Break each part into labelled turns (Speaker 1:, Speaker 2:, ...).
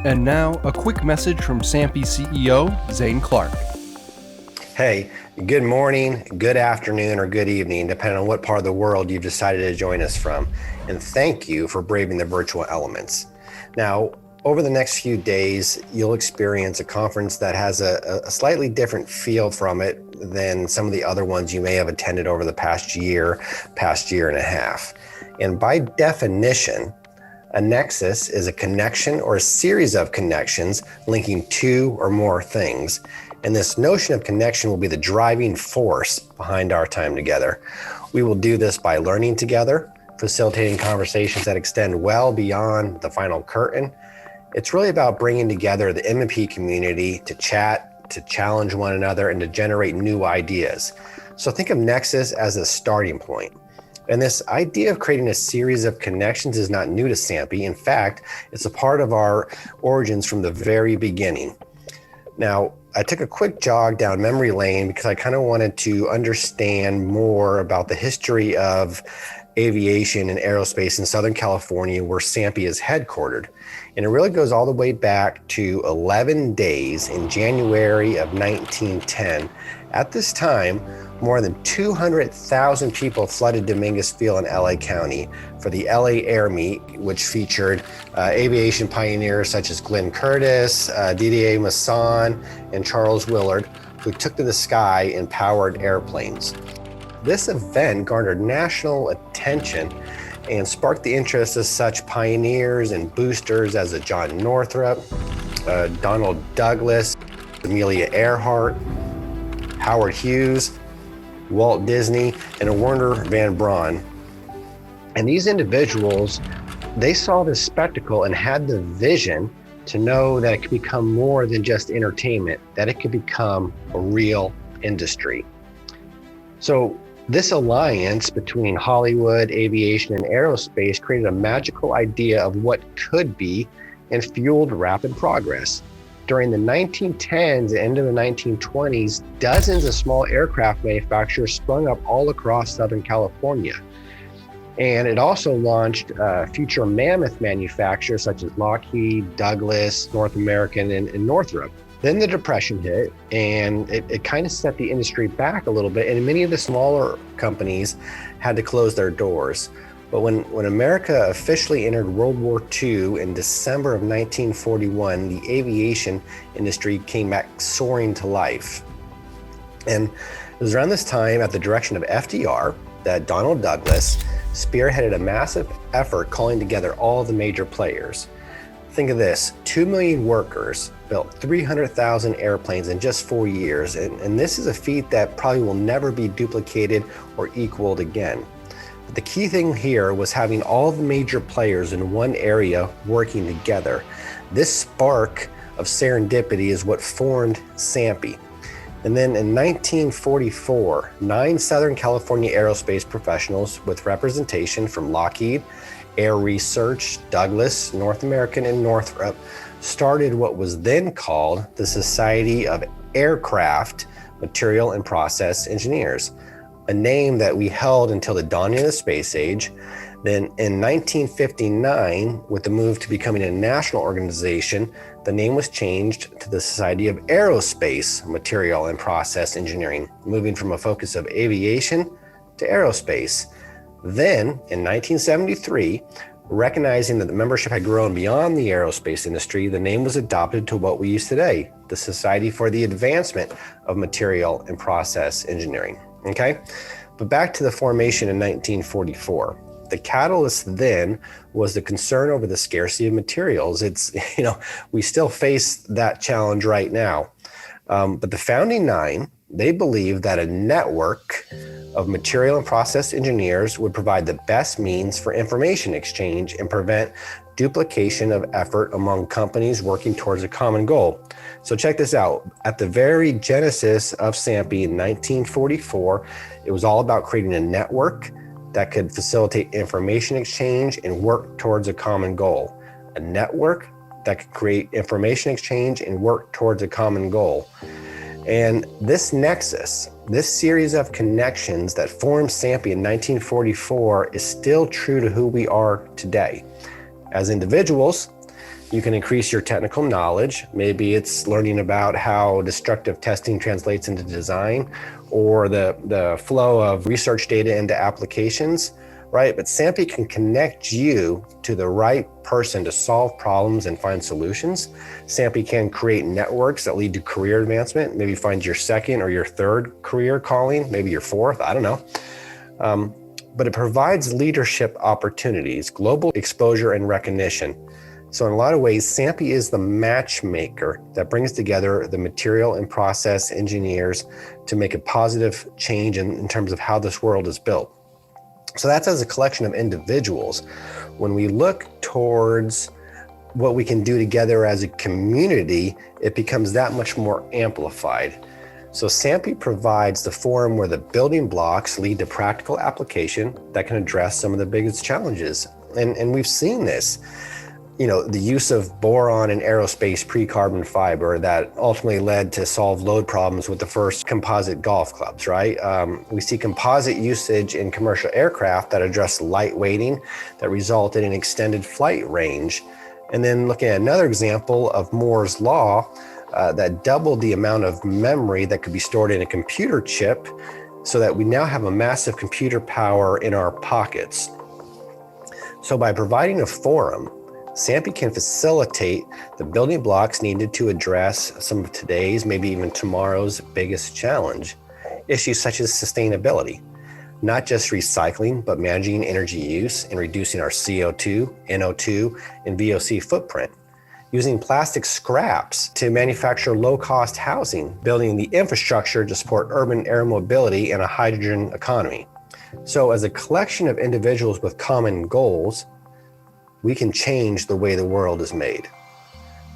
Speaker 1: And now, a quick message from SAMPE CEO, Zane Clark.
Speaker 2: Hey, good morning, good afternoon, or good evening, depending on what part of the world you've decided to join us from. And thank you for braving the virtual elements. Now, over the next few days, you'll experience a conference that has a slightly different feel from it than some of the other ones you may have attended over the past year and a half. And by definition, a nexus is a connection or a series of connections linking two or more things. And this notion of connection will be the driving force behind our time together. We will do this by learning together, facilitating conversations that extend well beyond the final curtain. It's really about bringing together the M&P community to chat, to challenge one another, and to generate new ideas. So think of Nexus as a starting point. And this idea of creating a series of connections is not new to SAMPE. In fact, it's a part of our origins from the very beginning. Now, I took a quick jog down memory lane because I kind of wanted to understand more about the history of aviation and aerospace in Southern California, where SAMPE is headquartered. And it really goes all the way back to 11 days in January of 1910. At this time, more than 200,000 people flooded Dominguez Field in LA County for the LA Air Meet, which featured aviation pioneers such as Glenn Curtiss, Didier Masson, and Charles Willard, who took to the sky in powered airplanes. This event garnered national attention and sparked the interest of such pioneers and boosters as John Northrop, Donald Douglas, Amelia Earhart, Howard Hughes, Walt Disney, and Werner von Braun. And these individuals, they saw this spectacle and had the vision to know that it could become more than just entertainment, that it could become a real industry. So this alliance between Hollywood, aviation, and aerospace created a magical idea of what could be and fueled rapid progress. During the 1910s and end of the 1920s, dozens of small aircraft manufacturers sprung up all across Southern California. And it also launched future mammoth manufacturers such as Lockheed, Douglas, North American, and Northrop. Then the Depression hit, and it kind of set the industry back a little bit, and many of the smaller companies had to close their doors. But when America officially entered World War II in December of 1941, the aviation industry came back soaring to life. And it was around this time, at the direction of FDR, that Donald Douglas spearheaded a massive effort calling together all the major players. Think of this, 2 million workers built 300,000 airplanes in just 4 years. And this is a feat that probably will never be duplicated or equaled again. But the key thing here was having all the major players in one area working together. This spark of serendipity is what formed SAMPE. And then in 1944, 9 Southern California aerospace professionals with representation from Lockheed, Air Research, Douglas, North American, and Northrop started what was then called the Society of Aircraft Material and Process Engineers, a name that we held until the dawning of the space age. Then in 1959, with the move to becoming a national organization, the name was changed to the Society of Aerospace Material and Process Engineering, moving from a focus of aviation to aerospace. Then, in 1973, recognizing that the membership had grown beyond the aerospace industry, the name was adopted to what we use today, the Society for the Advancement of Material and Process Engineering. Okay? But back to the formation in 1944. The catalyst then was the concern over the scarcity of materials. We still face that challenge right now. But the founding 9, they believed that a network of material and process engineers would provide the best means for information exchange and prevent duplication of effort among companies working towards a common goal. So check this out. At the very genesis of SAMPE in 1944, it was all about creating a network that could facilitate information exchange and work towards a common goal. A network that could create information exchange and work towards a common goal. And this nexus, this series of connections that formed SAMPE in 1944 is still true to who we are today. As individuals, You can increase your technical knowledge. Maybe it's learning about how destructive testing translates into design, or the flow of research data into applications, right? But SAMPE can connect you to the right person to solve problems and find solutions. SAMPE can create networks that lead to career advancement, maybe find your second or your third career calling, maybe your fourth, I don't know. But it provides leadership opportunities, global exposure and recognition. So in a lot of ways, SAMPE is the matchmaker that brings together the material and process engineers to make a positive change in terms of how this world is built. So that's as a collection of individuals. When we look towards what we can do together as a community, it becomes that much more amplified. So SAMPE provides the forum where the building blocks lead to practical application that can address some of the biggest challenges. And we've seen this. The use of boron and aerospace pre-carbon fiber that ultimately led to solve load problems with the first composite golf clubs, right? We see composite usage in commercial aircraft that address light weighting that resulted in extended flight range. And then looking at another example of Moore's law that doubled the amount of memory that could be stored in a computer chip so that we now have a massive computer power in our pockets. So by providing a forum, SAMPE can facilitate the building blocks needed to address some of today's, maybe even tomorrow's biggest challenge, issues such as sustainability, not just recycling, but managing energy use and reducing our CO2, NO2, and VOC footprint, using plastic scraps to manufacture low-cost housing, building the infrastructure to support urban air mobility and a hydrogen economy. So as a collection of individuals with common goals, we can change the way the world is made.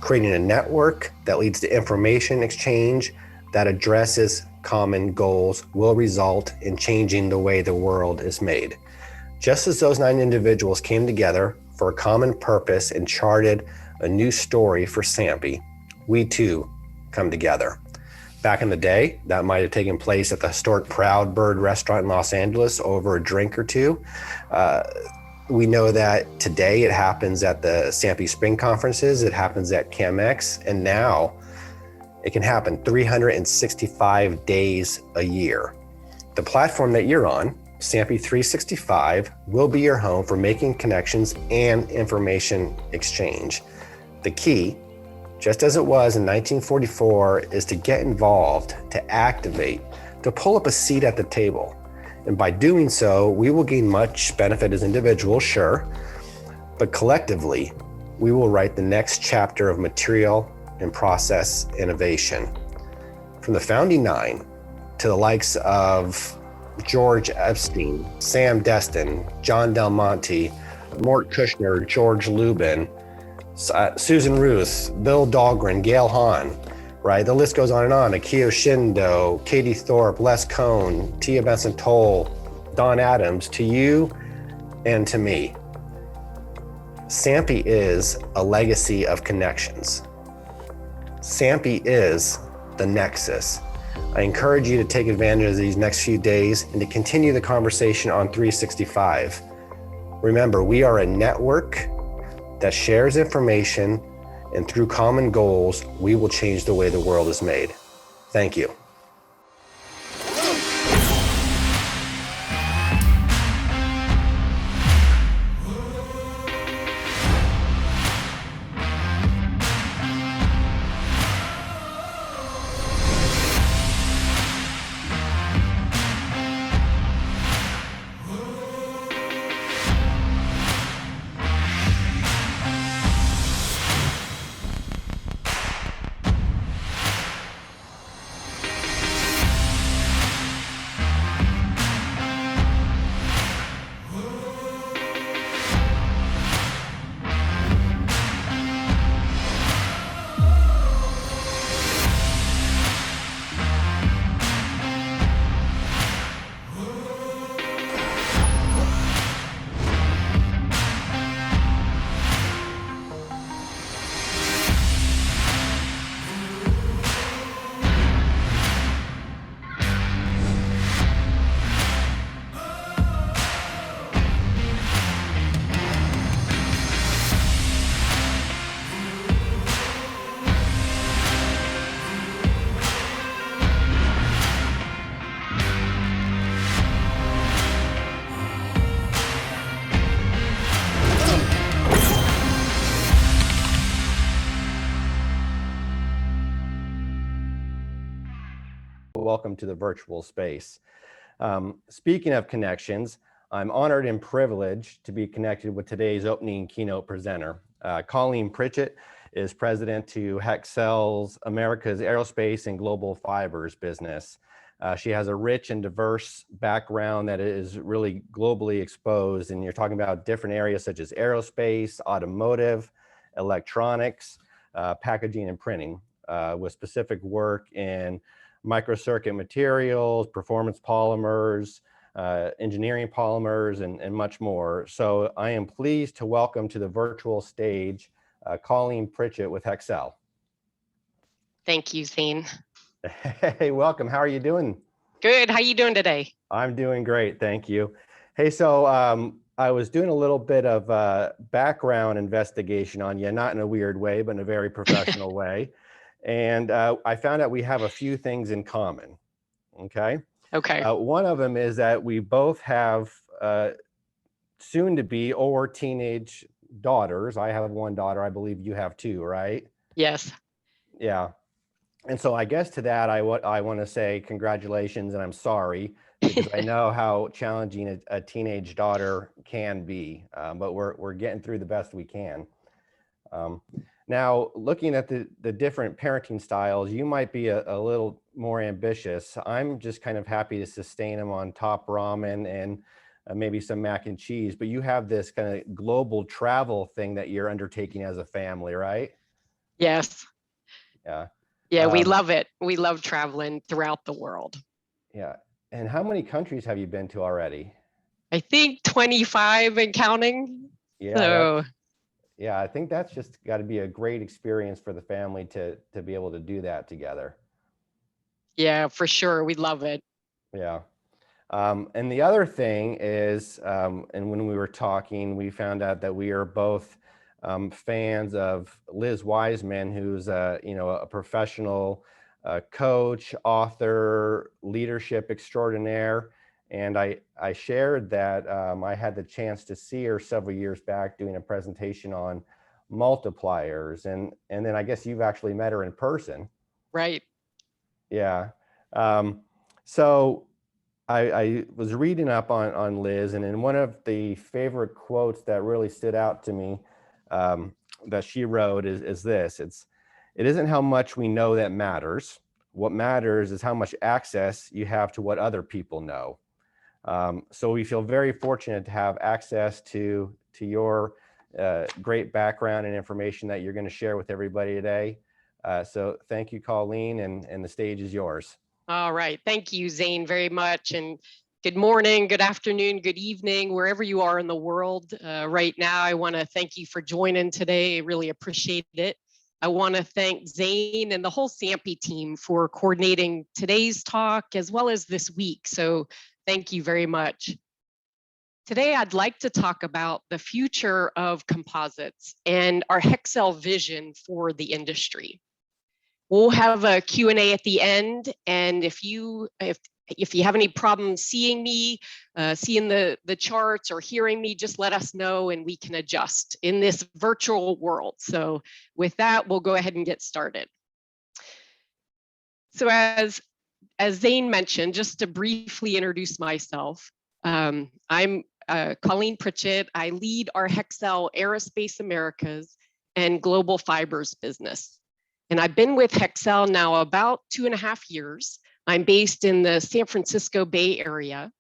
Speaker 2: Creating a network that leads to information exchange that addresses common goals will result in changing the way the world is made. Just as those 9 individuals came together for a common purpose and charted a new story for SAMPE, we too come together. Back in the day, that might have taken place at the historic Proud Bird restaurant in Los Angeles over a drink or two. We know that today it happens at the SAMPE Spring Conferences, it happens at CAMX, and now it can happen 365 days a year. The platform that you're on, SAMPE 365, will be your home for making connections and information exchange. The key, just as it was in 1944, is to get involved, to activate, to pull up a seat at the table. And by doing so, we will gain much benefit as individuals, sure, but collectively, we will write the next chapter of material and process innovation. From the founding 9 to the likes of George Epstein, Sam Destin, John Del Monte, Mort Kushner, George Lubin, Susan Ruth, Bill Dahlgren, Gail Hahn, right? The list goes on and on. Akio Shindo, Katie Thorpe, Les Cohn, Tia Benson-Toll, Don Adams, to you and to me. SAMPE is a legacy of connections. SAMPE is the neXus. I encourage you to take advantage of these next few days and to continue the conversation on 365. Remember, we are a network that shares information, and through common goals, we will change the way the world is made. Thank you. welcome to the virtual space. Speaking of connections, I'm honored and privileged to be connected with today's opening keynote presenter. Colleen Pritchett is president to Hexcel's America's Aerospace and Global Fibers business. She has a rich and diverse background that is really globally exposed, and you're talking about different areas such as aerospace, automotive, electronics, packaging and printing, with specific work in microcircuit materials, performance polymers, engineering polymers, and much more. So I am pleased to welcome to the virtual stage Colleen Pritchett with Hexcel.
Speaker 3: Thank you, Zane.
Speaker 2: Hey, welcome. How are you doing?
Speaker 3: Good. How you doing today?
Speaker 2: I'm doing great. Thank you. Hey, so I was doing a little bit of background investigation on you, not in a weird way, but in a very professional way. And I found out we have a few things in common. Okay.
Speaker 3: Okay.
Speaker 2: One of them is that we both have soon to be or teenage daughters. I have one daughter. I believe you have two, right?
Speaker 3: Yes.
Speaker 2: Yeah. And so I guess to that, I want to say congratulations and I'm sorry, because I know how challenging a teenage daughter can be, but we're getting through the best we can. Now, looking at the different parenting styles, you might be a little more ambitious. I'm just kind of happy to sustain them on top ramen and maybe some mac and cheese, but you have this kind of global travel thing that you're undertaking as a family, right?
Speaker 3: Yes.
Speaker 2: Yeah.
Speaker 3: Yeah, we love it. We love traveling throughout the world.
Speaker 2: Yeah. And how many countries have you been to already?
Speaker 3: I think 25 and counting.
Speaker 2: Yeah.
Speaker 3: So
Speaker 2: yeah, I think that's just got to be a great experience for the family to be able to do that together.
Speaker 3: yeah, for sure. We love it.
Speaker 2: Yeah. And the other thing is, and when we were talking, we found out that we are both fans of Liz Wiseman, who's a professional coach, author, leadership extraordinaire. And I shared that I had the chance to see her several years back doing a presentation on multipliers. And then I guess you've actually met her in person.
Speaker 3: Right.
Speaker 2: Yeah. So I was reading up on Liz, and in one of the favorite quotes that really stood out to me that she wrote is this: it isn't how much we know that matters. What matters is how much access you have to what other people know. So we feel very fortunate to have access to your great background and information that you're going to share with everybody today. So thank you, Colleen, and the stage is yours.
Speaker 3: All right. Thank you, Zane, very much. And good morning, good afternoon, good evening, wherever you are in the world right now. I want to thank you for joining today. I really appreciate it. I want to thank Zane and the whole SAMPE team for coordinating today's talk as well as this week. So thank you very much. Today, I'd like to talk about the future of composites and our Hexcel vision for the industry. We'll have a Q&A at the end, and if you have any problems seeing me, seeing the charts or hearing me, just let us know and we can adjust in this virtual world. So with that, we'll go ahead and get started. So as Zane mentioned, just to briefly introduce myself, I'm Colleen Pritchett. I lead our Hexcel Aerospace Americas and Global Fibers business. And I've been with Hexcel now about 2.5 years. I'm based in the San Francisco Bay Area.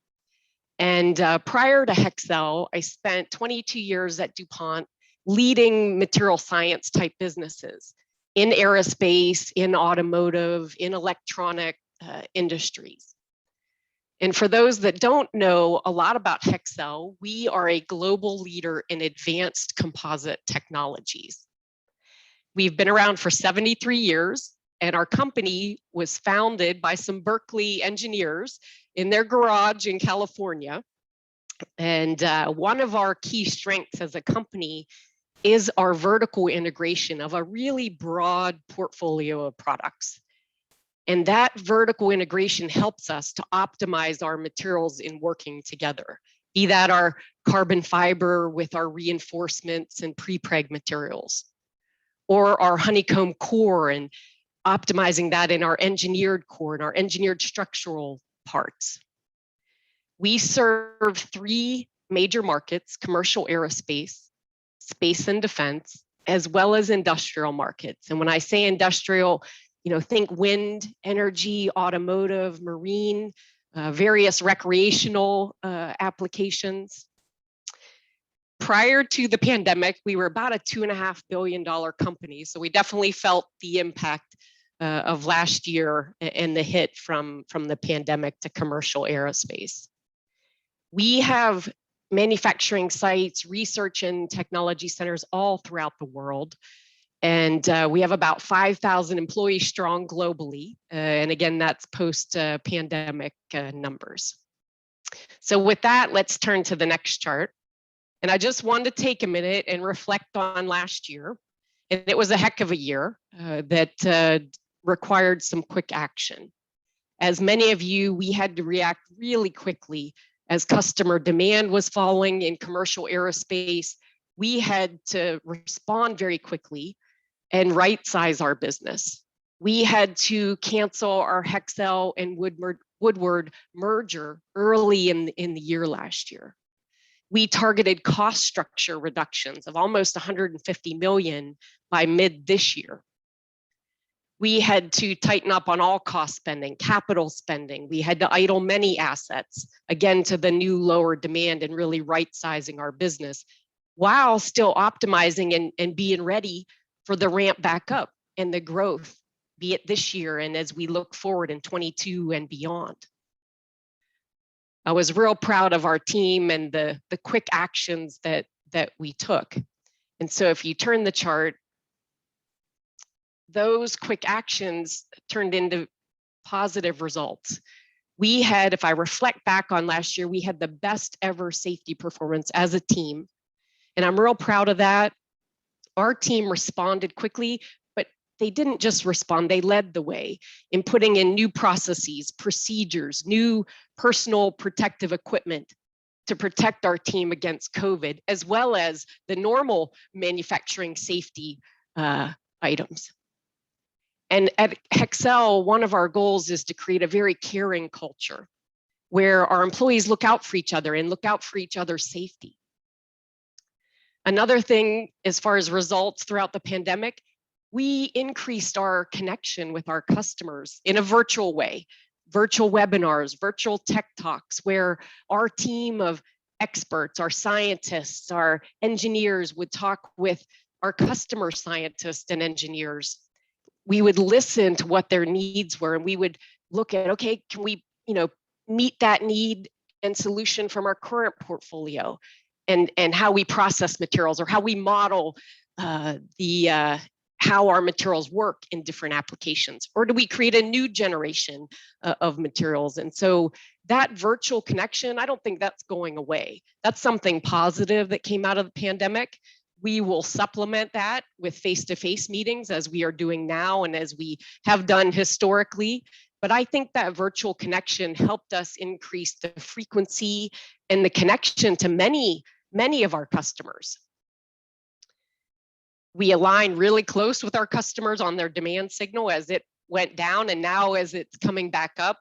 Speaker 3: And prior to Hexcel, I spent 22 years at DuPont leading material science type businesses in aerospace, in automotive, in electronic industries. And for those that don't know a lot about Hexcel, we are a global leader in advanced composite technologies. We've been around for 73 years, and our company was founded by some Berkeley engineers in their garage in California. And one of our key strengths as a company is our vertical integration of a really broad portfolio of products. And that vertical integration helps us to optimize our materials in working together, be that our carbon fiber with our reinforcements and prepreg materials, or our honeycomb core and optimizing that in our engineered core and our engineered structural parts. We serve 3 major markets: commercial aerospace, space and defense, as well as industrial markets. And when I say industrial, think wind, energy, automotive, marine, various recreational applications. Prior to the pandemic, we were about a $2.5 billion company. So we definitely felt the impact of last year and the hit from the pandemic to commercial aerospace. We have manufacturing sites, research and technology centers all throughout the world. And we have about 5,000 employees strong globally. And again, that's post-pandemic numbers. So with that, let's turn to the next chart. And I just wanted to take a minute and reflect on last year. And it was a heck of a year that required some quick action. As many of you, we had to react really quickly as customer demand was falling in commercial aerospace. We had to respond very quickly and right-size our business. We had to cancel our Hexcel and Woodward merger early in the year last year. We targeted cost structure reductions of almost 150 million by mid this year. We had to tighten up on all cost spending, capital spending. We had to idle many assets, again, to the new lower demand and really right-sizing our business while still optimizing and being ready for the ramp back up and the growth, be it this year and as we look forward in 22 and beyond. I was real proud of our team and the quick actions that we took. And so if you turn the chart, those quick actions turned into positive results. We had, if I reflect back on last year, we had the best ever safety performance as a team. And I'm real proud of that. Our team responded quickly, but they didn't just respond, they led the way in putting in new processes, procedures, new personal protective equipment to protect our team against COVID, as well as the normal manufacturing safety items. And at Hexcel, one of our goals is to create a very caring culture where our employees look out for each other and look out for each other's safety. Another thing, as far as results throughout the pandemic, we increased our connection with our customers in a virtual way, virtual webinars, virtual tech talks, where our team of experts, our scientists, our engineers would talk with our customer scientists and engineers. We would listen to what their needs were, and we would look at, okay, can we, meet that need and solution from our current portfolio, and how we process materials, or how we model how our materials work in different applications, or do we create a new generation of materials? And so that virtual connection, I don't think that's going away. That's something positive that came out of the pandemic. We will supplement that with face-to-face meetings, as we are doing now and as we have done historically. But I think that virtual connection helped us increase the frequency and the connection to many of our customers. We align really close with our customers on their demand signal as it went down, and now as it's coming back up,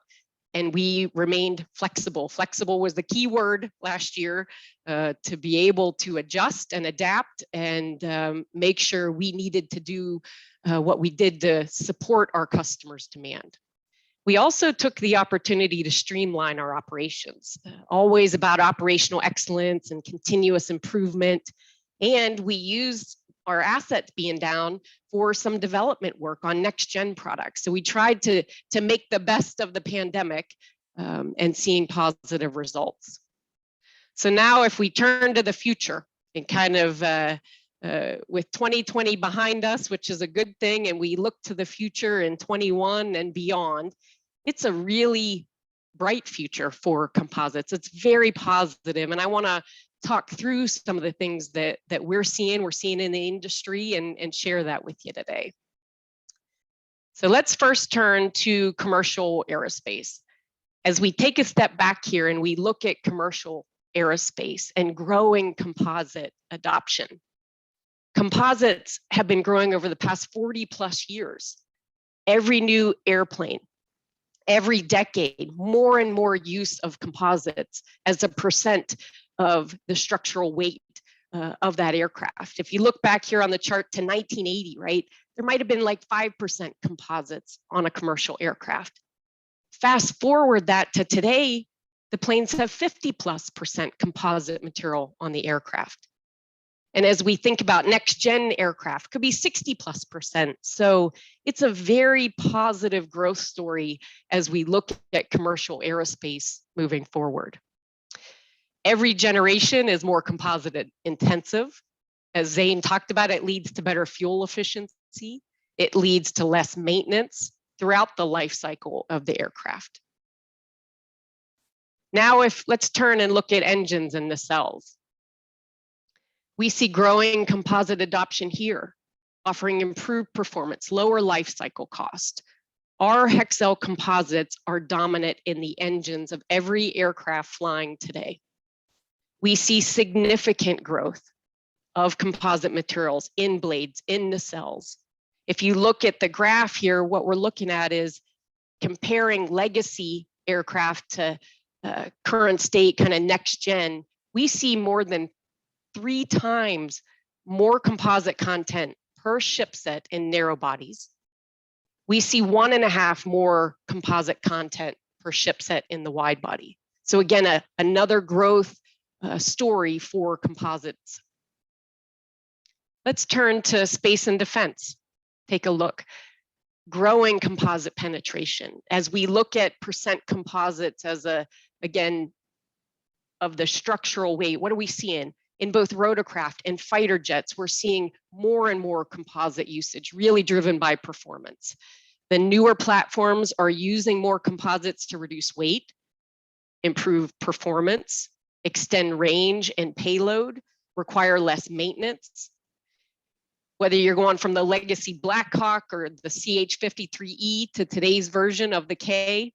Speaker 3: and we remained flexible. Flexible was the key word last year, to be able to adjust and adapt and make sure we needed to do what we did to support our customers' demand. We also took the opportunity to streamline our operations, always about operational excellence and continuous improvement. And we used our assets being down for some development work on next gen products. So we tried to make the best of the pandemic and seeing positive results. So now if we turn to the future and kind of with 2020 behind us, which is a good thing, and we look to the future in 21 and beyond, it's a really bright future for composites. It's very positive, and I want to talk through some of the things that we're seeing in the industry and share that with you today. So let's first turn to commercial aerospace. As we take a step back here and we look at commercial aerospace and growing composite adoption. Composites have been growing over the past 40 plus years. Every new airplane, every decade, more and more use of composites as a percent of the structural weight of that aircraft. If you look back here on the chart to 1980, right, there might have been like 5% composites on a commercial aircraft. Fast forward that to today, the planes have 50+% composite material on the aircraft. And as we think about next gen aircraft, could be 60+%. So it's a very positive growth story as we look at commercial aerospace moving forward. Every generation is more composite intensive. As Zane talked about, it leads to better fuel efficiency. It leads to less maintenance throughout the life cycle of the aircraft. Now, let's turn and look at engines and nacelles. We see growing composite adoption here, offering improved performance, lower life cycle cost. Our Hexcel composites are dominant in the engines of every aircraft flying today. We see significant growth of composite materials in blades, in nacelles. If you look at the graph here, what we're looking at is comparing legacy aircraft to current state, kind of next gen. We see more than 3 times more composite content per ship set in narrow bodies. We see 1.5 more composite content per ship set in the wide body. So again, another growth story for composites. Let's turn to space and defense. Take a look. Growing composite penetration. As we look at percent composites as again, of the structural weight, what are we seeing? In both rotorcraft and fighter jets, we're seeing more and more composite usage, really driven by performance. The newer platforms are using more composites to reduce weight, improve performance, extend range and payload, require less maintenance. Whether you're going from the legacy Black Hawk or the CH-53E to today's version of the K,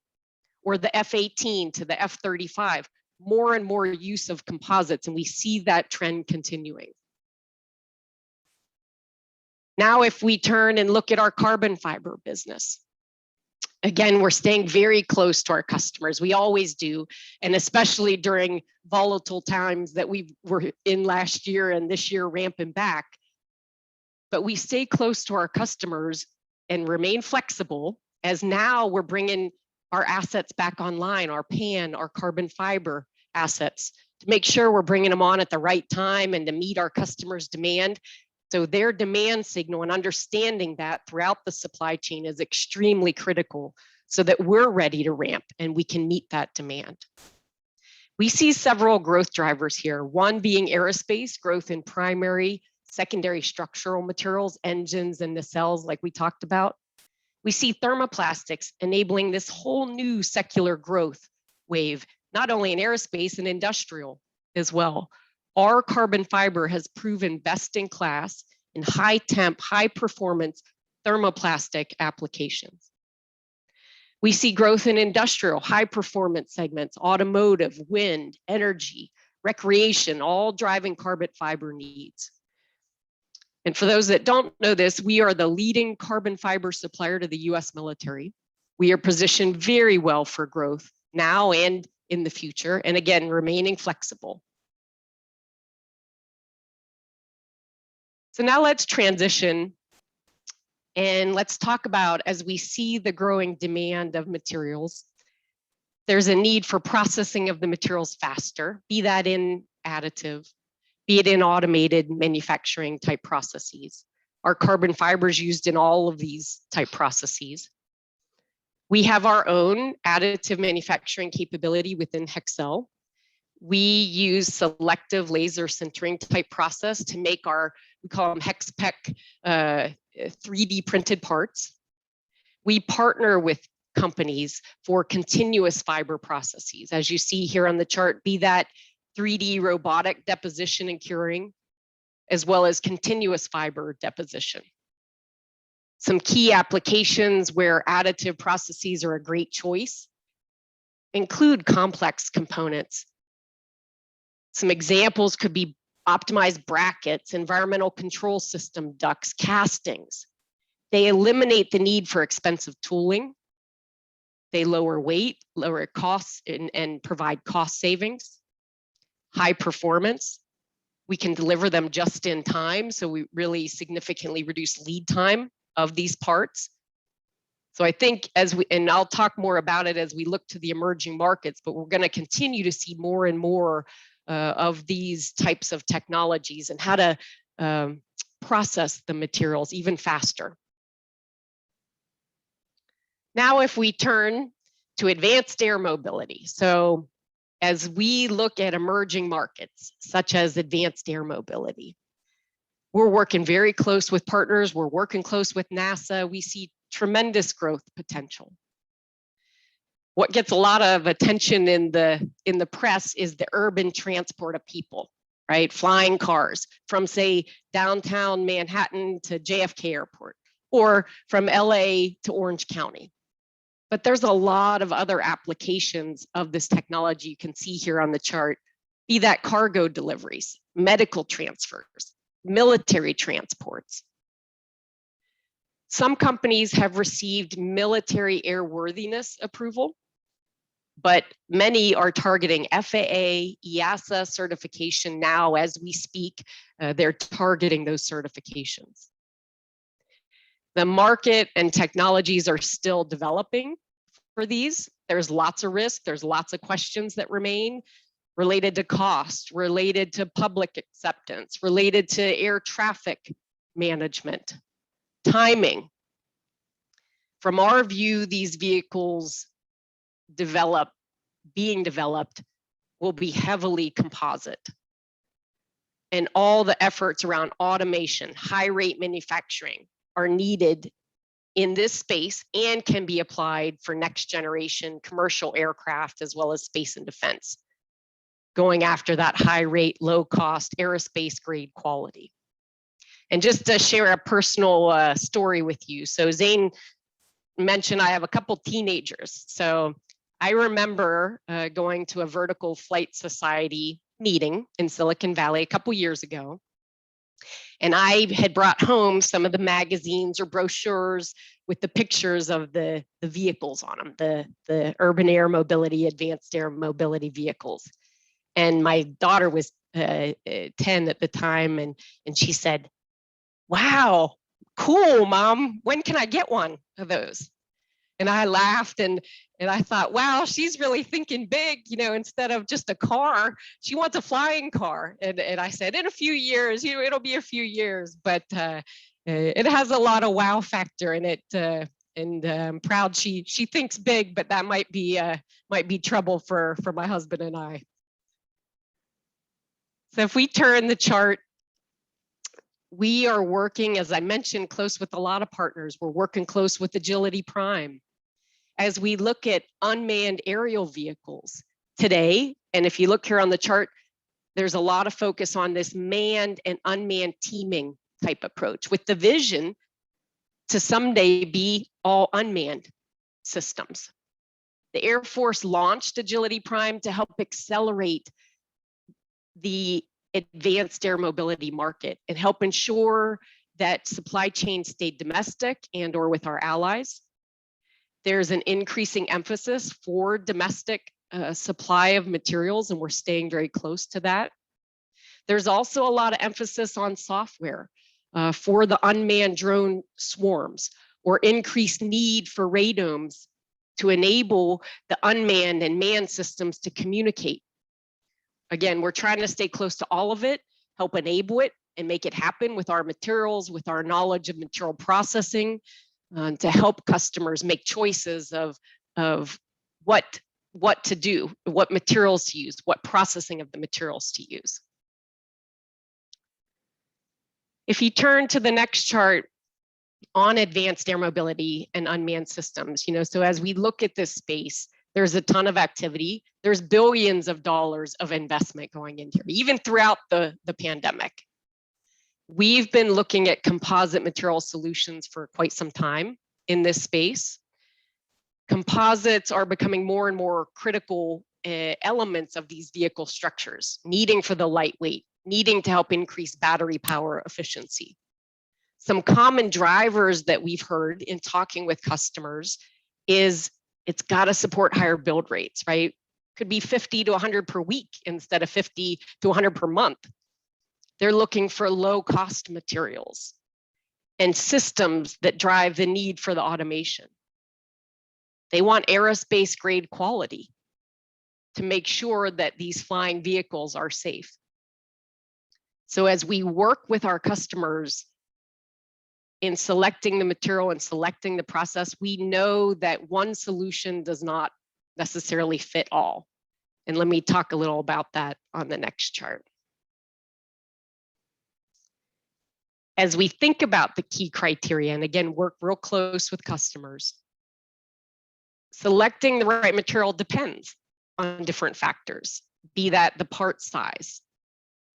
Speaker 3: or the F-18 to the F-35, more and more use of composites, and we see that trend continuing. Now, if we turn and look at our carbon fiber business, again, we're staying very close to our customers. We always do, and especially during volatile times that we were in last year and this year ramping back. But we stay close to our customers and remain flexible, as now we're bringing our assets back online, our PAN, our carbon fiber assets, to make sure we're bringing them on at the right time and to meet our customers' demand. So their demand signal and understanding that throughout the supply chain is extremely critical so that we're ready to ramp and we can meet that demand. We see several growth drivers here, one being aerospace, growth in primary, secondary structural materials, engines and nacelles like we talked about. We see thermoplastics enabling this whole new secular growth wave, not only in aerospace and industrial as well. Our carbon fiber has proven best in class in high temp, high performance thermoplastic applications. We see growth in industrial, high performance segments, automotive, wind, energy, recreation, all driving carbon fiber needs. And for those that don't know this, we are the leading carbon fiber supplier to the US military. We are positioned very well for growth now and in the future, and again, remaining flexible. So now let's transition and let's talk about, as we see the growing demand of materials, there's a need for processing of the materials faster, be that in additive, be it in automated manufacturing type processes. Our carbon fibers used in all of these type processes. We have our own additive manufacturing capability within Hexcel. We use selective laser sintering type process to make our, we call them HexPEC 3D printed parts. We partner with companies for continuous fiber processes. As you see here on the chart, be that 3D robotic deposition and curing, as well as continuous fiber deposition. Some key applications where additive processes are a great choice include complex components. Some examples could be optimized brackets, environmental control system ducts, castings. They eliminate the need for expensive tooling. They lower weight, lower costs, and provide cost savings. High performance. We can deliver them just in time, so we really significantly reduce lead time of these parts. So I think and I'll talk more about it as we look to the emerging markets, but we're going to continue to see more and more of these types of technologies and how to process the materials even faster. Now, if we turn to advanced air mobility. So as we look at emerging markets, such as advanced air mobility, we're working very close with partners. We're working close with NASA. We see tremendous growth potential. What gets a lot of attention in the press is the urban transport of people, right? Flying cars from, say, downtown Manhattan to JFK Airport, or from LA to Orange County. But there's a lot of other applications of this technology you can see here on the chart, be that cargo deliveries, medical transfers, military transports. Some companies have received military airworthiness approval, but many are targeting FAA, EASA certification now as we speak. They're targeting those certifications. The market and technologies are still developing for these. There's lots of risk. There's lots of questions that remain related to cost, related to public acceptance, related to air traffic management, timing. From our view, these vehicles being developed will be heavily composite. And all the efforts around automation, high rate manufacturing are needed in this space and can be applied for next generation commercial aircraft as well as space and defense, going after that high rate, low cost aerospace grade quality. And just to share a personal story with you. So Zane mentioned I have a couple teenagers. So I remember going to a Vertical Flight Society meeting in Silicon Valley a couple years ago. And I had brought home some of the magazines or brochures with the pictures of the vehicles on them, the urban air mobility, advanced air mobility vehicles. And my daughter was 10 at the time, and she said, "Wow, cool, Mom. When can I get one of those?" And I laughed and I thought, wow, she's really thinking big, you know, instead of just a car, she wants a flying car. And I said, in a few years, you know, it'll be a few years, but it has a lot of wow factor in it. And I'm proud she thinks big, but that might be trouble for my husband and I. So if we turn the chart, we are working, as I mentioned, close with a lot of partners. We're working close with Agility Prime. As we look at unmanned aerial vehicles today, and if you look here on the chart, there's a lot of focus on this manned and unmanned teaming type approach with the vision to someday be all unmanned systems. The Air Force launched Agility Prime to help accelerate the advanced air mobility market and help ensure that supply chains stayed domestic and or with our allies. There's an increasing emphasis for domestic supply of materials, and we're staying very close to that. There's also a lot of emphasis on software for the unmanned drone swarms, or increased need for radomes to enable the unmanned and manned systems to communicate. Again, we're trying to stay close to all of it, help enable it and make it happen with our materials, with our knowledge of material processing, to help customers make choices of what to do, what materials to use, what processing of the materials to use. If you turn to the next chart on advanced air mobility and unmanned systems, you know, so as we look at this space, there's a ton of activity. There's billions of dollars of investment going in here, even throughout the pandemic. We've been looking at composite material solutions for quite some time in this space. Composites are becoming more and more critical elements of these vehicle structures, needing for the lightweight, needing to help increase battery power efficiency. Some common drivers that we've heard in talking with customers is it's got to support higher build rates, right? Could be 50 to 100 per week instead of 50 to 100 per month. They're looking for low cost materials and systems that drive the need for the automation. They want aerospace grade quality to make sure that these flying vehicles are safe. So as we work with our customers in selecting the material and selecting the process, we know that one solution does not necessarily fit all. And let me talk a little about that on the next chart. As we think about the key criteria, and again, work real close with customers, selecting the right material depends on different factors, be that the part size,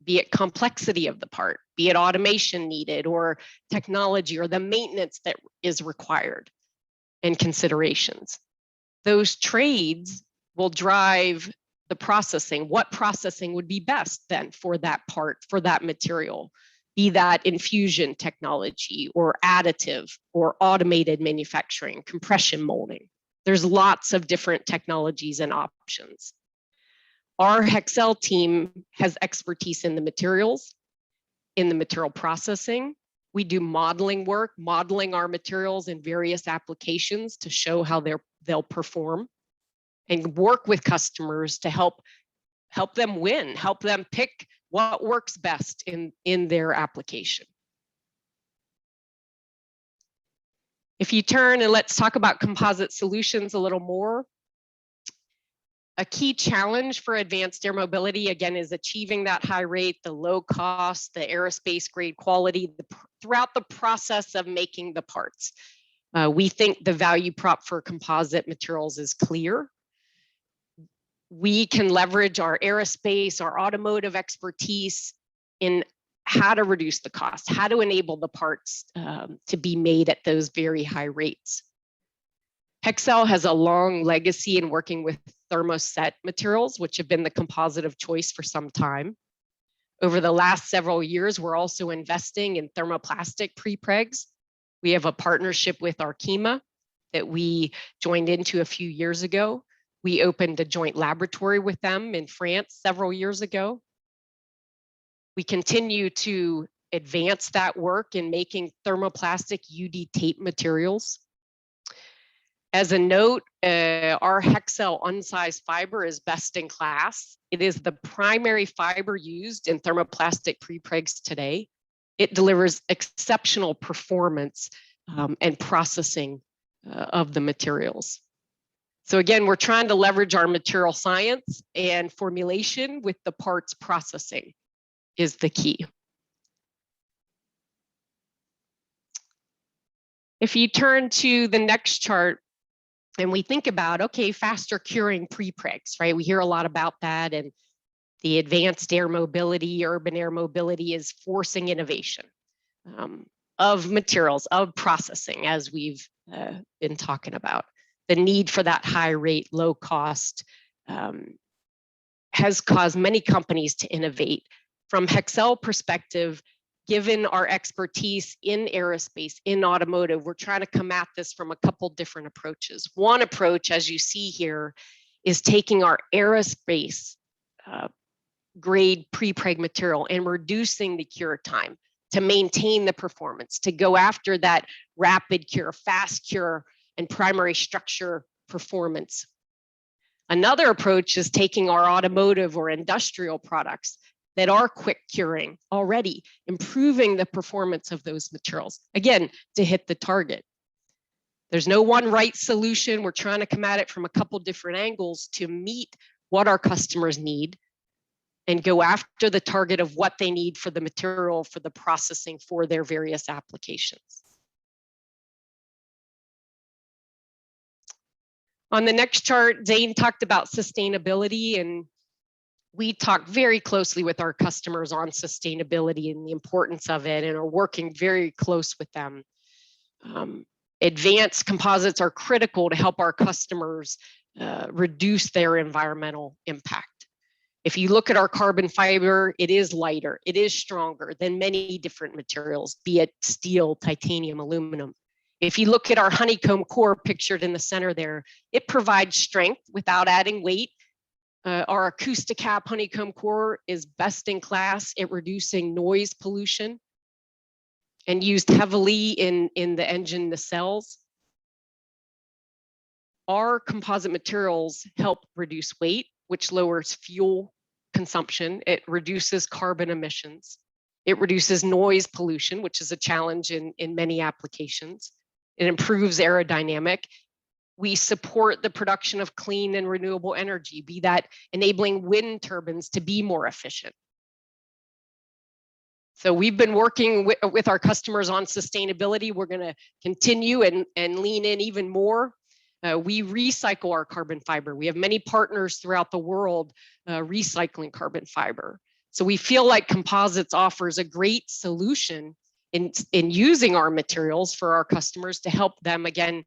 Speaker 3: be it complexity of the part, be it automation needed or technology or the maintenance that is required and considerations. Those trades will drive the processing. What processing would be best then for that part, for that material, be that infusion technology or additive or automated manufacturing, compression molding. There's lots of different technologies and options. Our Hexcel team has expertise in the materials, in the material processing. We do modeling work, modeling our materials in various applications to show how they'll perform, and work with customers to help them win, help them pick what works best in their application. If you turn and let's talk about composite solutions a little more. A key challenge for advanced air mobility, again, is achieving that high rate, the low cost, the aerospace grade quality throughout the process of making the parts. We think the value prop for composite materials is clear. We can leverage our aerospace, our automotive expertise in how to reduce the cost, how to enable the parts to be made at those very high rates. Hexcel has a long legacy in working with thermoset materials, which have been the composite of choice for some time. Over the last several years, we're also investing in thermoplastic prepregs. We have a partnership with Arkema that we joined into a few years ago. We opened a joint laboratory with them in France several years ago. We continue to advance that work in making thermoplastic UD tape materials. As a note, our Hexcel unsized fiber is best in class. It is the primary fiber used in thermoplastic prepregs today. It delivers exceptional performance and processing of the materials. So again, we're trying to leverage our material science and formulation with the parts processing is the key. If you turn to the next chart, and we think about, okay, faster curing prepregs, right? We hear a lot about that, and the advanced air mobility, urban air mobility is forcing innovation of materials, of processing, as we've been talking about. The need for that high rate, low cost has caused many companies to innovate. From Hexcel perspective, given our expertise in aerospace, in automotive, we're trying to come at this from a couple different approaches. One approach, as you see here, is taking our aerospace grade prepreg material and reducing the cure time to maintain the performance, to go after that rapid cure, fast cure, and primary structure performance. Another approach is taking our automotive or industrial products that are quick curing already, improving the performance of those materials, again, to hit the target. There's no one right solution. We're trying to come at it from a couple different angles to meet what our customers need and go after the target of what they need for the material, for the processing, for their various applications. On the next chart, Zane talked about sustainability, and we talk very closely with our customers on sustainability and the importance of it, and are working very close with them. Advanced composites are critical to help our customers reduce their environmental impact. If you look at our carbon fiber, it is lighter, it is stronger than many different materials, be it steel, titanium, aluminum. If you look at our honeycomb core pictured in the center there, it provides strength without adding weight. Our Acousticap honeycomb core is best in class at reducing noise pollution and used heavily in the engine nacelles. Our composite materials help reduce weight, which lowers fuel consumption. It reduces carbon emissions. It reduces noise pollution, which is a challenge in many applications. It improves aerodynamic. We support the production of clean and renewable energy, be that enabling wind turbines to be more efficient. So we've been working with our customers on sustainability. We're going to continue and lean in even more. We recycle our carbon fiber. We have many partners throughout the world recycling carbon fiber. So we feel like Composites offers a great solution in using our materials for our customers to help them, again,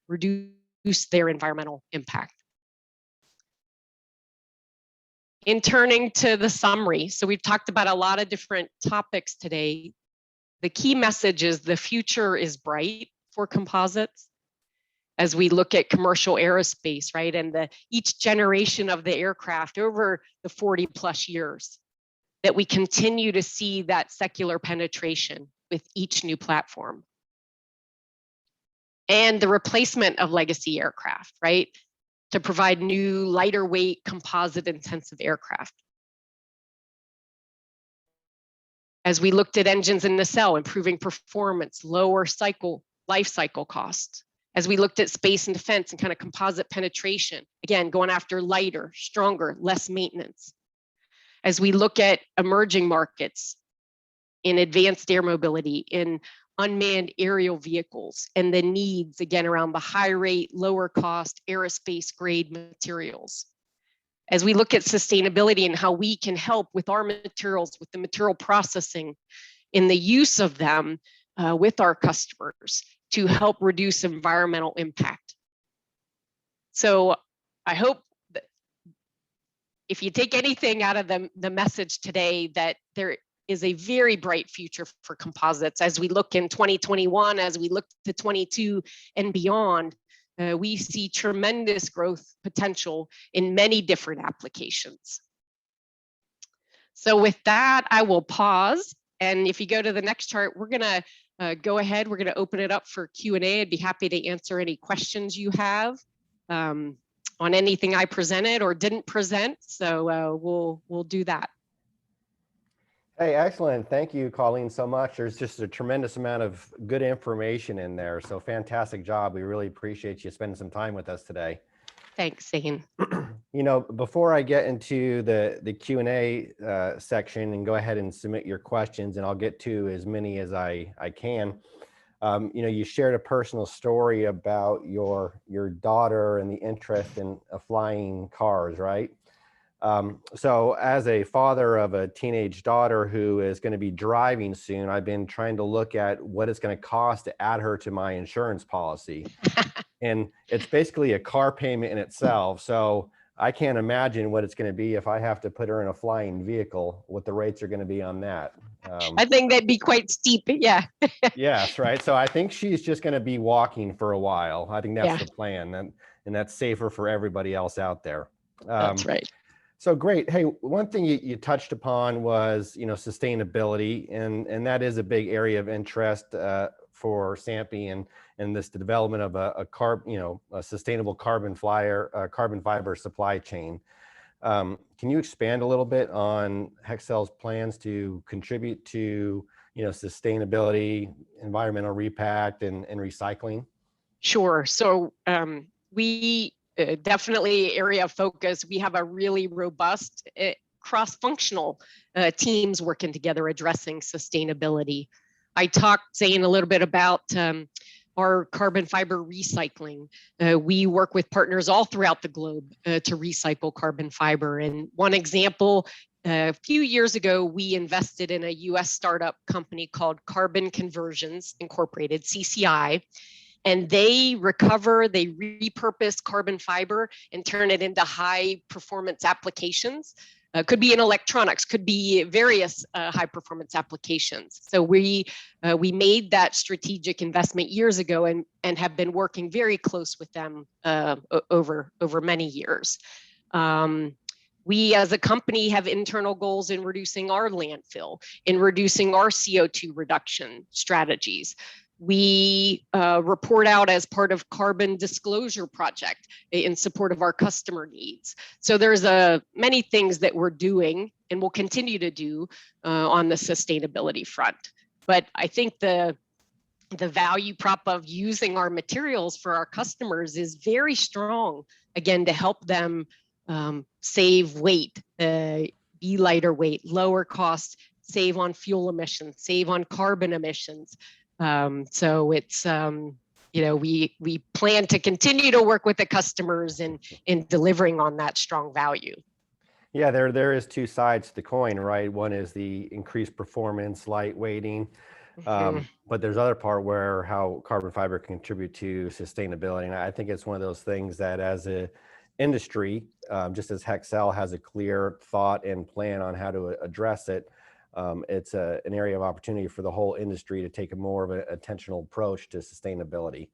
Speaker 3: reduce their environmental impact. In turning to the summary, so we've talked about a lot of different topics today. The key message is the future is bright for Composites as we look at commercial aerospace, right? And each generation of the aircraft over the 40 plus years, that we continue to see that secular penetration with each new platform. And the replacement of legacy aircraft, right? To provide new lighter weight composite intensive aircraft. As we looked at engines in nacelle, improving performance, lower life cycle costs. As we looked at space and defense and kind of composite penetration, again, going after lighter, stronger, less maintenance. As we look at emerging markets in advanced air mobility, in unmanned aerial vehicles, and the needs, again, around the high rate, lower cost aerospace grade materials. As we look at sustainability and how we can help with our materials, with the material processing, in the use of them with our customers to help reduce environmental impact. So I hope that if you take anything out of the message today, that there is a very bright future for Composites as we look in 2021, as we look to 22 and beyond. We see tremendous growth potential in many different applications. So with that, I will pause. And if you go to the next chart, we're gonna go ahead, we're gonna open it up for Q&A. I'd be happy to answer any questions you have on anything I presented or didn't present. So we'll do that.
Speaker 2: Hey, excellent. Thank you, Colleen, so much. There's just a tremendous amount of good information in there. So fantastic job. We really appreciate you spending some time with us today.
Speaker 3: Thanks, Zane.
Speaker 2: You know, before I get into the Q&A section and go ahead and submit your questions, and I'll get to as many as I can. You know, you shared a personal story about your daughter and the interest in flying cars, right? So as a father of a teenage daughter who is going to be driving soon, I've been trying to look at what it's going to cost to add her to my insurance policy. And it's basically a car payment in itself. So I can't imagine what it's going to be if I have to put her in a flying vehicle, what the rates are going to be on that.
Speaker 3: I think that'd be quite steep, yeah.
Speaker 2: Yes, right. So I think she's just going to be walking for a while. I think that's the plan, and that's safer for everybody else out there.
Speaker 3: That's right.
Speaker 2: So great. Hey, one thing you touched upon was, you know, sustainability, and that is a big area of interest for SAMPE and this development of a sustainable carbon fiber supply chain. Can you expand a little bit on Hexcel's plans to contribute to, you know, sustainability, environmental repact, and recycling?
Speaker 3: Sure. So we definitely area of focus. We have a really robust cross-functional teams working together addressing sustainability. I talked, Zane, a little bit about our carbon fiber recycling. We work with partners all throughout the globe to recycle carbon fiber. And one example, a few years ago, we invested in a US startup company called Carbon Conversions Incorporated, CCI. And they repurpose carbon fiber and turn it into high performance applications could be in electronics, could be various high performance applications. So we made that strategic investment years ago and have been working very close with them over many years. We as a company have internal goals in reducing our landfill, in reducing our CO2 reduction strategies. We report out as part of Carbon Disclosure Project in support of our customer needs. So there's many things that we're doing and will continue to do on the sustainability front. But I think the value prop of using our materials for our customers is very strong, again, to help them save weight, be lighter weight, lower cost, save on fuel emissions, save on carbon emissions. So it's, we plan to continue to work with the customers in delivering on that strong value.
Speaker 2: Yeah, there is two sides to the coin, right? One is the increased performance, light weighting, but there's other part where how carbon fiber can contribute to sustainability. And I think it's one of those things that as a industry, just as Hexcel has a clear thought and plan on how to address it, it's an area of opportunity for the whole industry to take a more of an intentional approach to sustainability.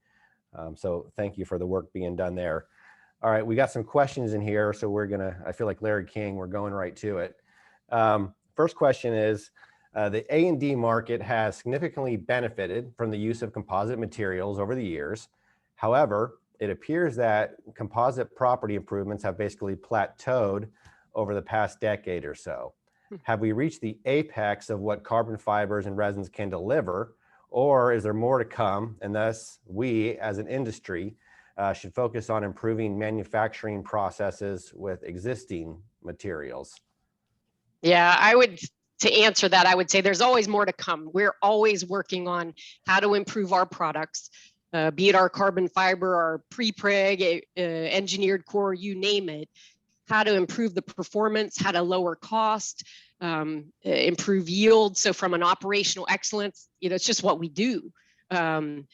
Speaker 2: So thank you for the work being done there. All right, we got some questions in here, so I feel like Larry King, we're going right to it. First question is, the A&D market has significantly benefited from the use of composite materials over the years. However, it appears that composite property improvements have basically plateaued over the past decade or so. Have we reached the apex of what carbon fibers and resins can deliver, or is there more to come? And thus, we as an industry should focus on improving manufacturing processes with existing materials.
Speaker 3: Yeah, to answer that, I would say there's always more to come. We're always working on how to improve our products, be it our carbon fiber, our pre-preg, engineered core, you name it, how to improve the performance, how to lower cost, improve yield. So from an operational excellence, it's just what we do. And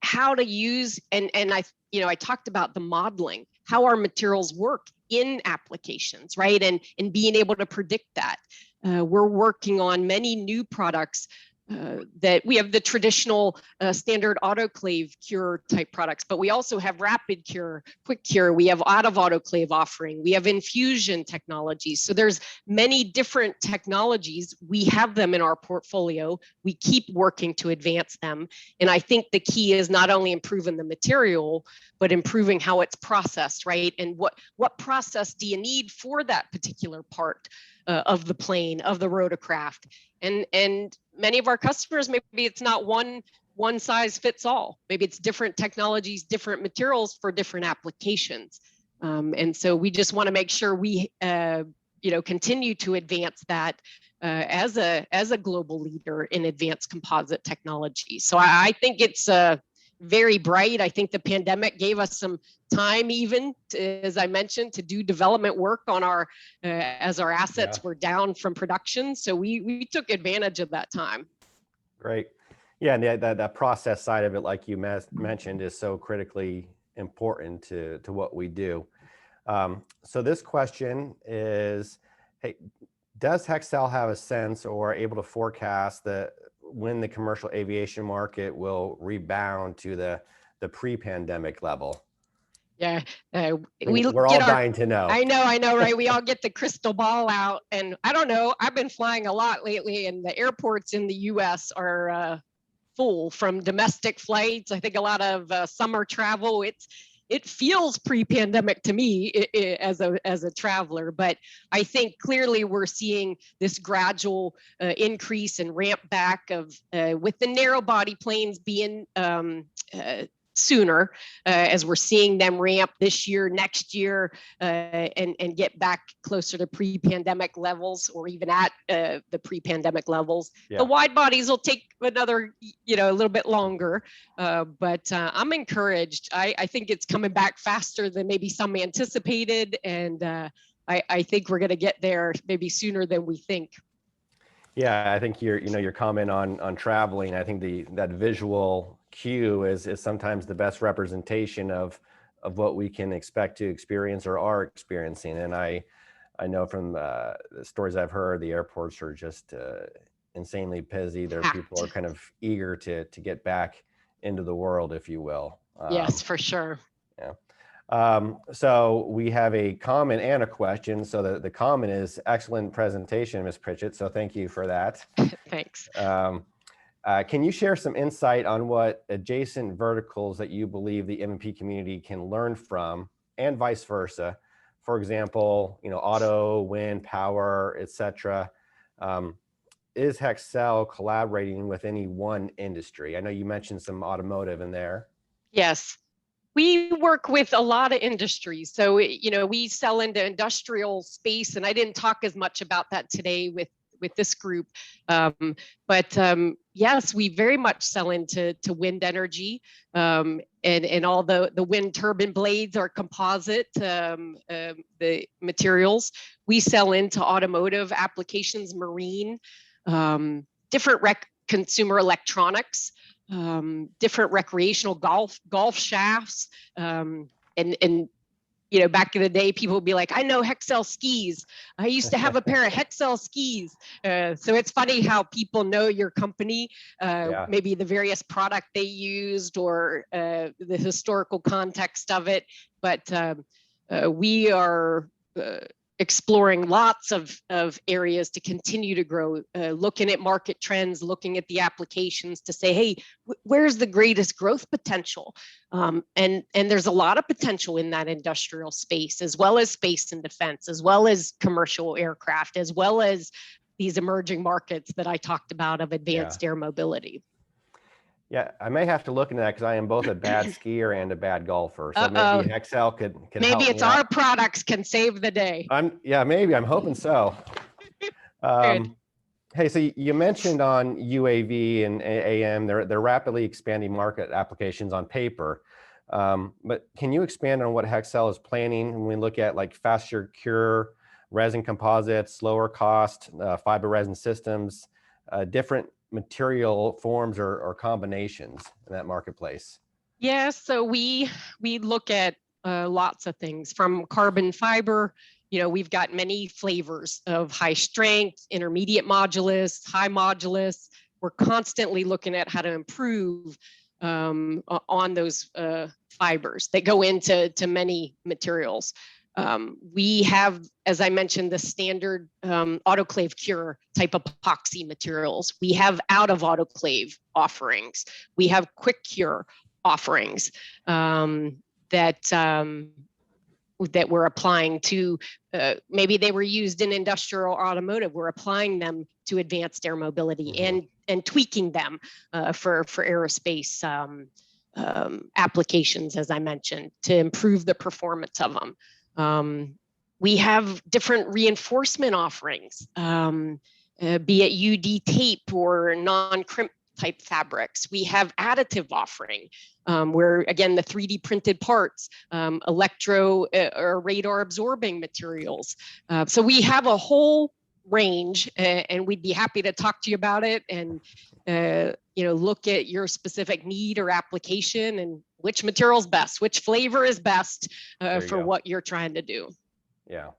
Speaker 3: how to use, and I talked about the modeling, how our materials work in applications, right? And being able to predict that. We're working on many new products that we have the traditional standard autoclave cure type products, but we also have rapid cure, quick cure. We have out of autoclave offering. We have infusion technologies. So there's many different technologies. We have them in our portfolio. We keep working to advance them. And I think the key is not only improving the material, but improving how it's processed, right? And what process do you need for that particular part of the plane, of the rotorcraft? And many of our customers, maybe it's not one size fits all. Maybe it's different technologies, different materials for different applications. And so we just want to make sure we continue to advance that as a global leader in advanced composite technology. So I think it's very bright. I think the pandemic gave us some time, even as I mentioned, to do development work on as our assets were down from production. So we took advantage of that time.
Speaker 2: Great. Yeah, and that process side of it, like you mentioned, is so critically important to what we do. So this question is, hey, does Hexcel have a sense or able to forecast when the commercial aviation market will rebound to the pre-pandemic level?
Speaker 3: Yeah,
Speaker 2: we're all dying to know.
Speaker 3: I know, right? We all get the crystal ball out, and I don't know. I've been flying a lot lately, and the airports in the U.S. are full from domestic flights. I think a lot of summer travel. It feels pre-pandemic to me as a traveler, but I think clearly we're seeing this gradual increase and ramp back of with the narrow body planes being sooner as we're seeing them ramp this year, next year, and get back closer to pre-pandemic levels or even at the pre-pandemic levels. Yeah. The wide bodies will take another, a little bit longer, but I'm encouraged. I think it's coming back faster than maybe some anticipated, and I think we're going to get there maybe sooner than we think.
Speaker 2: Yeah, I think your comment on traveling, I think that visual cue is sometimes the best representation of of what we can expect to experience or are experiencing. And I know from the stories I've heard, the airports are just insanely busy. People are kind of eager to get back into the world, if you will.
Speaker 3: Yes, for sure.
Speaker 2: Yeah. So we have a comment and a question. So the comment is excellent presentation, Ms. Pritchett. So thank you for that.
Speaker 3: Thanks.
Speaker 2: Can you share some insight on what adjacent verticals that you believe the M&P community can learn from, and vice versa? For example, auto, wind, power, etc. Is Hexcel collaborating with any one industry? I know you mentioned some automotive in there.
Speaker 3: Yes. We work with a lot of industries. So, we sell into industrial space, and I didn't talk as much about that today with this group. But yes, we very much sell into wind energy, and all the wind turbine blades are composite, the materials. We sell into automotive applications, marine, different consumer electronics, different recreational golf shafts, and back in the day, people would be like, I know Hexcel skis. I used to have a pair of Hexcel skis. So it's funny how people know your company, maybe the various product they used or the historical context of it. But we are exploring lots of areas to continue to grow, looking at market trends, looking at the applications to say, hey, where's the greatest growth potential? And there's a lot of potential in that industrial space, as well as space and defense, as well as commercial aircraft, as well as these emerging markets that I talked about of advanced air mobility.
Speaker 2: Yeah, I may have to look into that because I am both a bad skier and a bad golfer. So maybe Hexcel could
Speaker 3: maybe
Speaker 2: help
Speaker 3: it's
Speaker 2: me out.
Speaker 3: Our products can save the day.
Speaker 2: Maybe I'm hoping so. Hey, so you mentioned on UAV and AM, they're rapidly expanding market applications on paper. But can you expand on what Hexcel is planning when we look at like faster cure, resin composites, lower cost, fiber resin systems, different material forms or combinations in that marketplace?
Speaker 3: Yes, so we look at lots of things from carbon fiber. We've got many flavors of high strength, intermediate modulus, high modulus. We're constantly looking at how to improve on those fibers that go into many materials. We have, as I mentioned, the standard autoclave cure type of epoxy materials. We have out of autoclave offerings. We have quick cure offerings that we're applying to, maybe they were used in industrial or automotive. We're applying them to advanced air mobility and tweaking them for aerospace applications, as I mentioned, to improve the performance of them. We have different reinforcement offerings, be it UD tape or non-crimp type fabrics. We have additive offering, where again, the 3D printed parts, electro or radar absorbing materials. So we have a whole range, and we'd be happy to talk to you about it and look at your specific need or application and which material is best, which flavor is best for what you're trying to do.
Speaker 2: Yeah,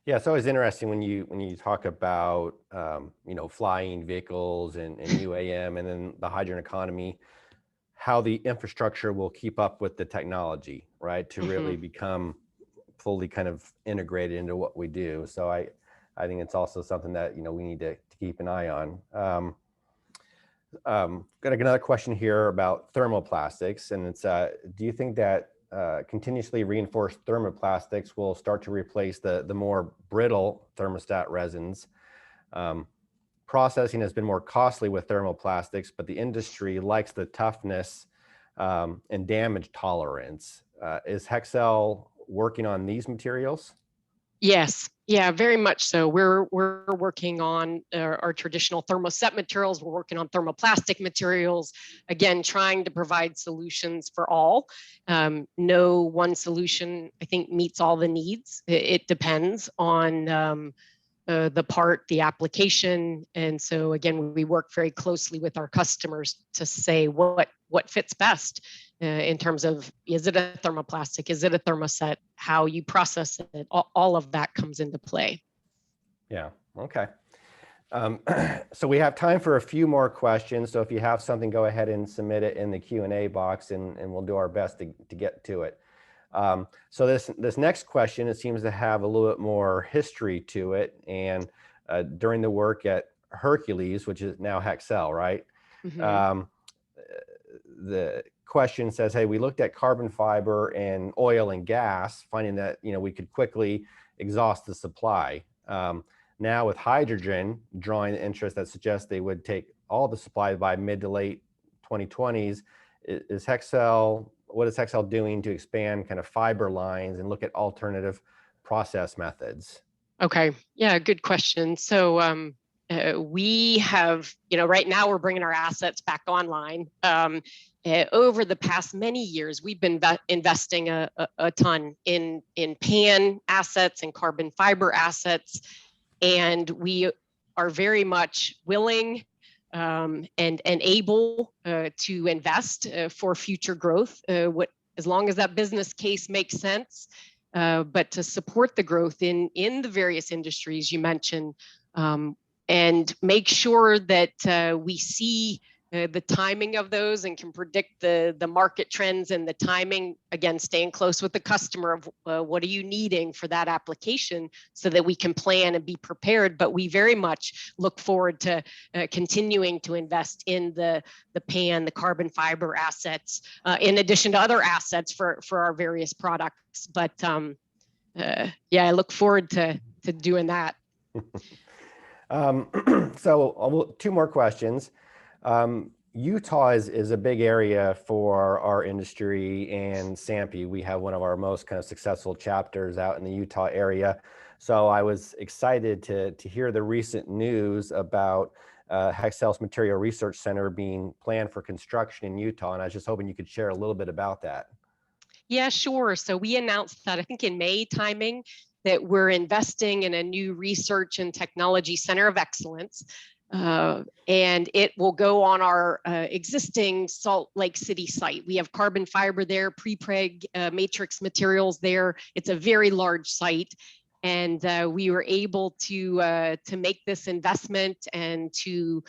Speaker 2: it's always interesting when you talk about flying vehicles and UAM and then the hydrogen economy, how the infrastructure will keep up with the technology, right? To really become fully kind of integrated into what we do. So I think it's also something that we need to keep an eye on. Got another question here about thermoplastics, and it's do you think that continuously reinforced thermoplastics will start to replace the more brittle thermostat resins? Processing has been more costly with thermoplastics, but the industry likes the toughness and damage tolerance. Is Hexcel working on these materials?
Speaker 3: Yes, yeah, very much so. We're working on our traditional thermoset materials. We're working on thermoplastic materials, again, trying to provide solutions for all. No one solution, I think, meets all the needs. It depends on the part, the application. And so again, we work very closely with our customers to say what what fits best in terms of, is it a thermoplastic? Is it a thermoset? How you process it? All of that comes into play.
Speaker 2: Yeah, okay. So we have time for a few more questions. So if you have something, go ahead and submit it in the Q&A box, and we'll do our best to get to it. So this next question, it seems to have a little bit more history to it. And during the work at Hercules, which is now Hexcel, right?
Speaker 3: Mm-hmm.
Speaker 2: The question says, hey, we looked at carbon fiber and oil and gas, finding that, we could quickly exhaust the supply. Now with hydrogen drawing the interest that suggests they would take all the supply by mid to late 2020s, what is Hexcel doing to expand kind of fiber lines and look at alternative process methods?
Speaker 3: Okay, yeah, good question. So we have, right now we're bringing our assets back online. Over the past many years, we've been investing a ton in PAN assets and carbon fiber assets, and we are very much willing and able to invest for future growth, as long as that business case makes sense. But to support the growth in the various industries you mentioned, and make sure that we see the timing of those and can predict the market trends and the timing, again, staying close with the customer of what are you needing for that application so that we can plan and be prepared. But we very much look forward to continuing to invest in the PAN, the carbon fiber assets, in addition to other assets for our various products. But yeah, I look forward to doing that.
Speaker 2: So two more questions. Utah is a big area for our industry and SAMPE. We have one of our most kind of successful chapters out in the Utah area. So I was excited to hear the recent news about Hexcel's Material Research Center being planned for construction in Utah. And I was just hoping you could share a little bit about that.
Speaker 3: Yeah, sure. So we announced that, I think in May timing, that we're investing in a new research and technology center of excellence. And it will go on our existing Salt Lake City site. We have carbon fiber there, pre-preg matrix materials there. It's a very large site. And we were able to make this investment and to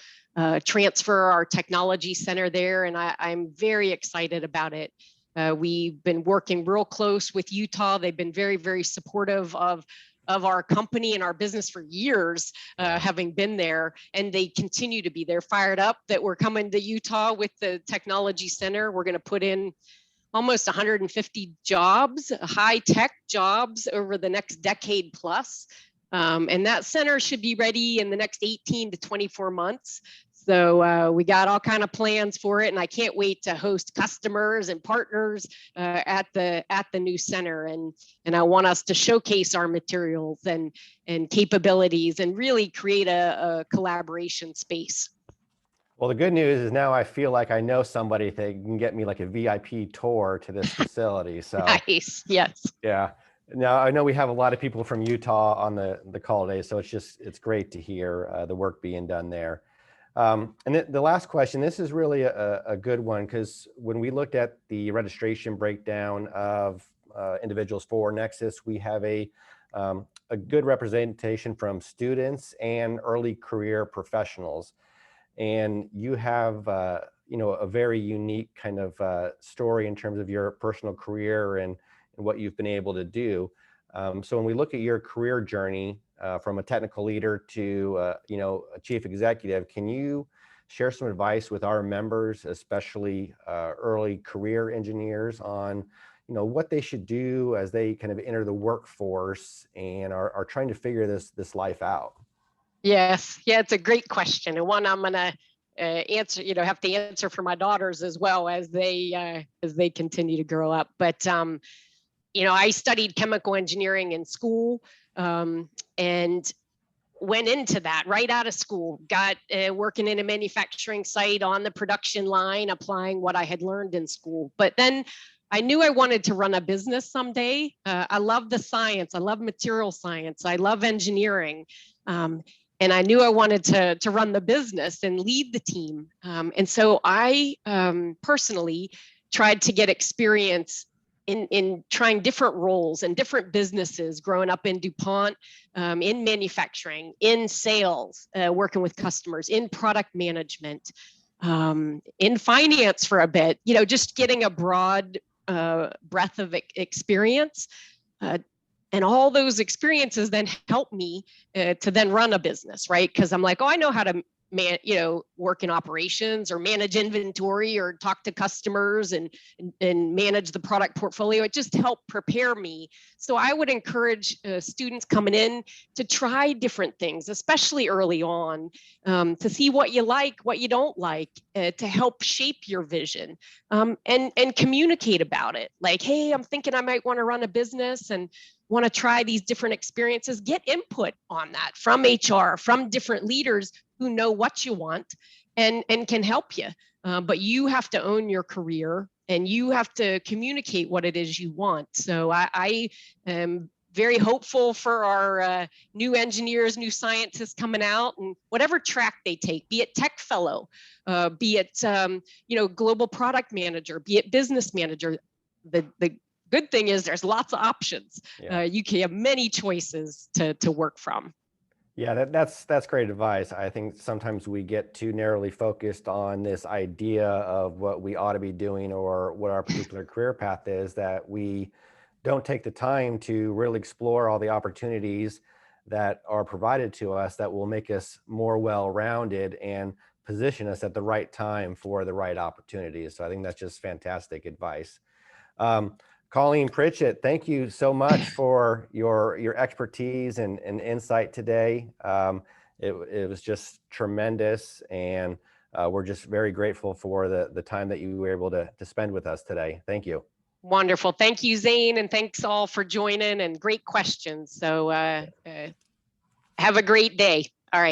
Speaker 3: transfer our technology center there. And I'm very excited about it. We've been working real close with Utah. They've been very, very supportive of our company and our business for years, having been there, and they continue to be. They're fired up that we're coming to Utah with the technology center. We're going to put in almost 150 jobs, high-tech jobs over the next decade plus. And that center should be ready in the next 18 to 24 months. So we got all kind of plans for it, and I can't wait to host customers and partners at the new center. And I want us to showcase our materials and capabilities and really create a collaboration space.
Speaker 2: Well, the good news is now I feel like I know somebody that can get me like a VIP tour to this facility. So
Speaker 3: nice, yes.
Speaker 2: Yeah. Now I know we have a lot of people from Utah on the call today, so it's great to hear the work being done there. And the last question, this is really a good one, because when we looked at the registration breakdown of individuals for neXus, we have a good representation from students and early career professionals. And you have a very unique kind of story in terms of your personal career and what you've been able to do. So when we look at your career journey, from a technical leader to a chief executive, can you share some advice with our members, especially early career engineers, on what they should do as they kind of enter the workforce and are trying to figure this life out?
Speaker 3: Yes, yeah, it's a great question, and one I'm gonna answer. Have to answer for my daughters as well as they continue to grow up. But I studied chemical engineering in school. And went into that right out of school, got working in a manufacturing site on the production line, applying what I had learned in school. But then I knew I wanted to run a business someday. I love the science. I love material science. I love engineering. and I knew I wanted to run the business and lead the team. And so I personally tried to get experience in trying different roles and different businesses, growing up in DuPont, in manufacturing, in sales, working with customers, in product management, in finance for a bit, just getting a broad breadth of experience. And all those experiences then help me to then run a business, right? Because I'm like, oh, I know how to work in operations or manage inventory or talk to customers and manage the product portfolio. It just helped prepare me. So I would encourage students coming in to try different things, especially early on, to see what you like, what you don't like, to help shape your vision, and communicate about it. Like, hey, I'm thinking I might want to run a business and want to try these different experiences. Get input on that from HR, from different leaders who know what you want and can help you. But you have to own your career and you have to communicate what it is you want. So I am very hopeful for our new engineers, new scientists coming out, and whatever track they take, be it tech fellow, be it global product manager, be it business manager. The good thing is there's lots of options. Yeah. You can have many choices to work from.
Speaker 2: Yeah, that's great advice. I think sometimes we get too narrowly focused on this idea of what we ought to be doing or what our particular career path is, that we don't take the time to really explore all the opportunities that are provided to us that will make us more well-rounded and position us at the right time for the right opportunities. So I think that's just fantastic advice. Colleen, Pritchett, thank you so much for your expertise and insight today. It was just tremendous, and we're just very grateful for the time that you were able to spend with us today. Thank you.
Speaker 3: Wonderful. Thank you, Zane, and thanks all for joining, and great questions. So have a great day. All right.